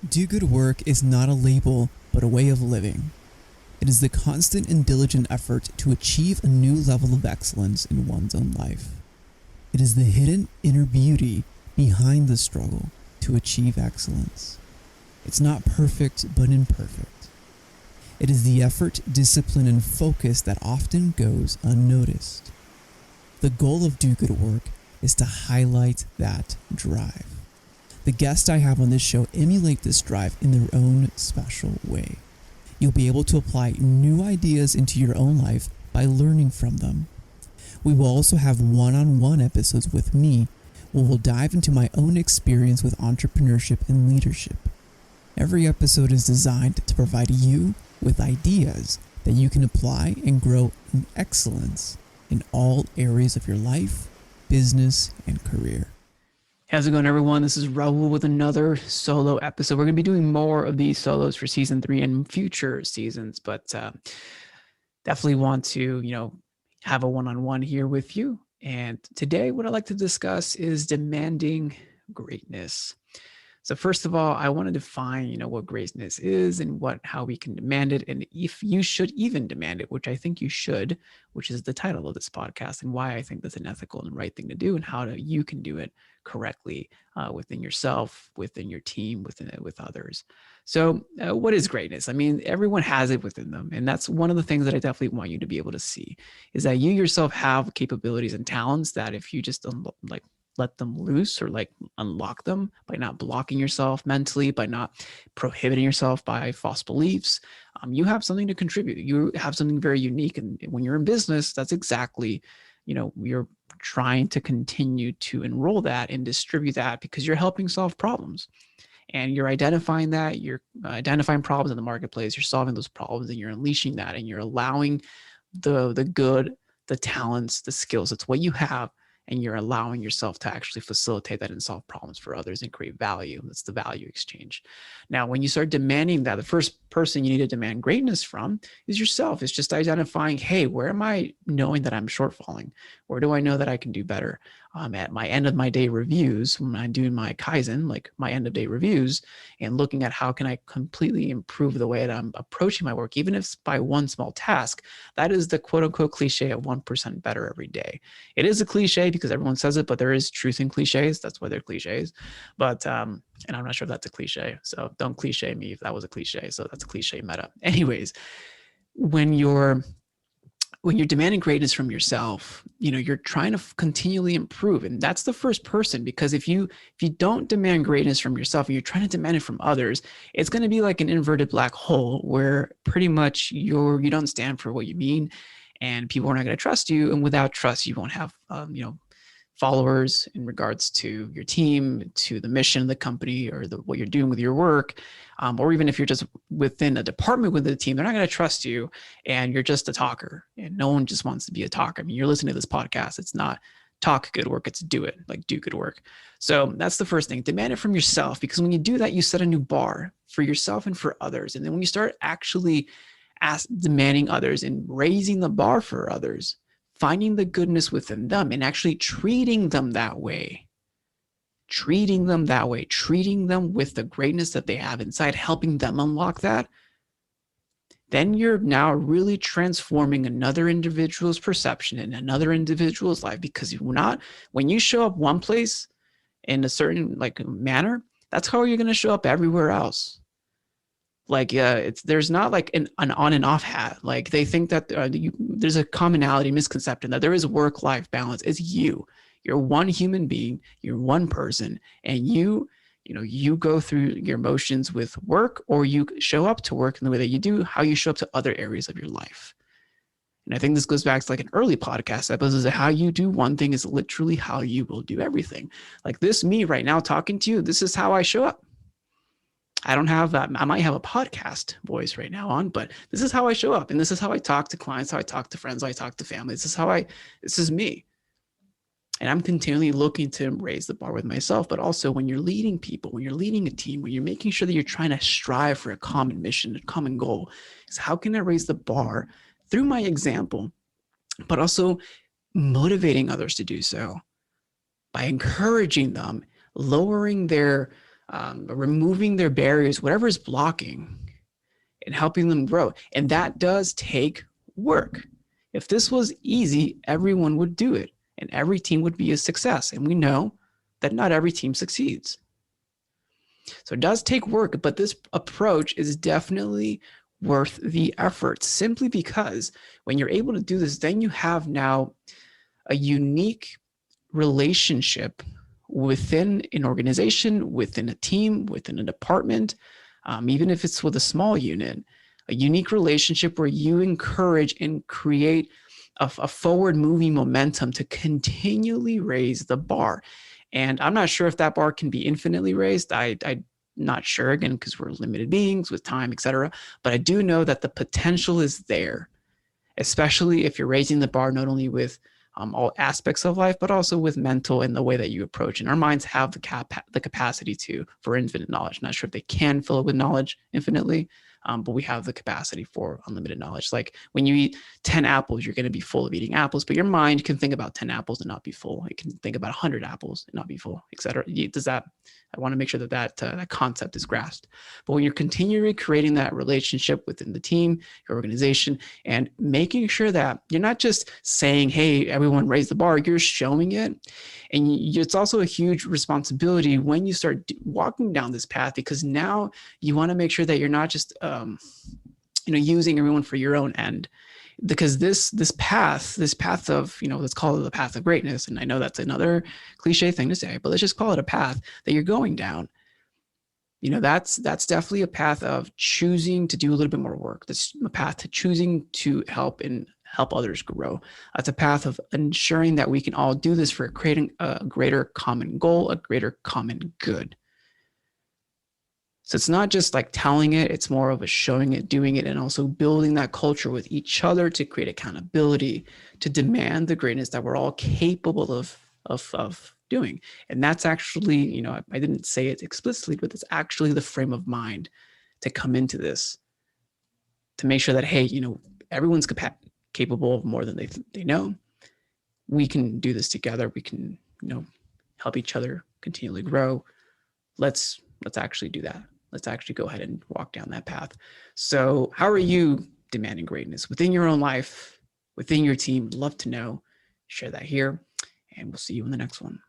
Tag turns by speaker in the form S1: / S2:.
S1: Do good work is not a label, but a way of living. It is the constant and diligent effort to achieve a new level of excellence in one's own life. It is the hidden inner beauty behind the struggle to achieve excellence. It's not perfect, but imperfect. It is the effort, discipline, and focus that often goes unnoticed. The goal of Do Good Work is to highlight that drive. The guests I have on this show emulate this drive in their own special way. You'll be able to apply new ideas into your own life by learning from them. We will also have one-on-one episodes with me where we'll dive into my own experience with entrepreneurship and leadership. Every episode is designed to provide you with ideas that you can apply and grow in excellence in all areas of your life, business, and career.
S2: How's it going, everyone? This is Raul with another solo episode. We're going to be doing more of these solos for season 3 and future seasons, but definitely want to, have a one-on-one here with you. And today, what I'd like to discuss is demanding greatness. So first of all, I want to define, what greatness is and how we can demand it, and if you should even demand it, which I think you should, which is the title of this podcast, and why I think that's an ethical and right thing to do, and how you can do it correctly within yourself, within your team, with others. So what is greatness? I mean, everyone has it within them, and that's one of the things that I definitely want you to be able to see, is that you yourself have capabilities and talents that if you just let them loose or unlock them by not blocking yourself mentally, by not prohibiting yourself by false beliefs, you have something to contribute. You have something very unique. And when you're in business, that's exactly, you're trying to continue to enroll that and distribute that because you're helping solve problems. And you're identifying that, you're identifying problems in the marketplace, you're solving those problems, and you're unleashing that, and you're allowing the good, the talents, the skills, it's what you have, and you're allowing yourself to actually facilitate that and solve problems for others and create value. That's the value exchange. Now, when you start demanding that, the first person you need to demand greatness from is yourself. It's just identifying, hey, where am I knowing that I'm shortfalling? Where do I know that I can do better? At my end of my day reviews, when I'm doing my Kaizen, like my end of day reviews, and looking at how can I completely improve the way that I'm approaching my work, even if it's by one small task. That is the quote unquote cliche of 1% better every day. It is a cliche because everyone says it, but there is truth in cliches. That's why they're cliches. But and I'm not sure if that's a cliche, so don't cliche me if that was a cliche. So that's a cliche meta. Anyways, when you're demanding greatness from yourself, you're trying to continually improve. And that's the first person, because if you don't demand greatness from yourself and you're trying to demand it from others, it's going to be like an inverted black hole where pretty much you don't stand for what you mean, and people are not going to trust you. And without trust, you won't have, followers in regards to your team, to the mission of the company, or what you're doing with your work. Or even if you're just within a department with the team, they're not going to trust you, and you're just a talker, and no one just wants to be a talker. I mean, you're listening to this podcast. It's not talk good work, it's do it, do good work. So that's the first thing. Demand it from yourself, because when you do that, you set a new bar for yourself and for others. And then when you start actually demanding others and raising the bar for others, finding the goodness within them and actually treating them with the greatness that they have inside, helping them unlock that, then you're now really transforming another individual's perception in another individual's life. Because when you show up one place in a certain manner, that's how you're going to show up everywhere else. There's not an on and off hat. They think that there's a commonality misconception that there is work-life balance. It's you. You're one human being. You're one person, and you go through your emotions with work, or you show up to work in the way that you do, how you show up to other areas of your life. And I think this goes back to an early podcast episode, how you do one thing is literally how you will do everything. Me right now talking to you, this is how I show up. I don't have I might have a podcast voice right now on, but this is how I show up. And this is how I talk to clients, how I talk to friends, how I talk to family. This is me. And I'm continually looking to raise the bar with myself, but also when you're leading people, when you're leading a team, when you're making sure that you're trying to strive for a common mission, a common goal, is how can I raise the bar through my example, but also motivating others to do so by encouraging them, lowering their removing their barriers, whatever is blocking, and helping them grow. And that does take work. If this was easy, everyone would do it and every team would be a success. And we know that not every team succeeds. So it does take work, but this approach is definitely worth the effort, simply because when you're able to do this, then you have now a unique relationship within an organization, within a team, within a department, even if it's with a small unit, a unique relationship where you encourage and create a forward moving momentum to continually raise the bar. And I'm not sure if that bar can be infinitely raised. I'm not sure, again, because we're limited beings with time, etc. But I do know that the potential is there, especially if you're raising the bar not only with all aspects of life, but also with mental and the way that you approach. And our minds have the capacity for infinite knowledge. Not sure if they can fill it with knowledge infinitely, but we have the capacity for unlimited knowledge. Like when you eat 10 apples, you're going to be full of eating apples, but your mind can think about 10 apples and not be full. It can think about 100 apples and not be full, etc. I want to make sure that concept is grasped. But when you're continually creating that relationship within the team, your organization, and making sure that you're not just saying, hey, everyone raise the bar, you're showing it. And it's also a huge responsibility when you start walking down this path, because now you want to make sure that you're not just using everyone for your own end. Because this path of, let's call it the path of greatness. And I know that's another cliche thing to say, but let's just call it a path that you're going down. That's definitely a path of choosing to do a little bit more work. That's a path to choosing to help others grow. That's a path of ensuring that we can all do this for creating a greater common goal, a greater common good. So it's not just like telling it, it's more of a showing it, doing it, and also building that culture with each other to create accountability, to demand the greatness that we're all capable of doing. And that's actually, I didn't say it explicitly, but it's actually the frame of mind to come into this, to make sure that, hey, everyone's capable of more than they know. We can do this together. We can, help each other continually grow. Let's actually do that. Let's actually go ahead and walk down that path. So how are you demanding greatness within your own life, within your team? Love to know. Share that here, and we'll see you in the next one.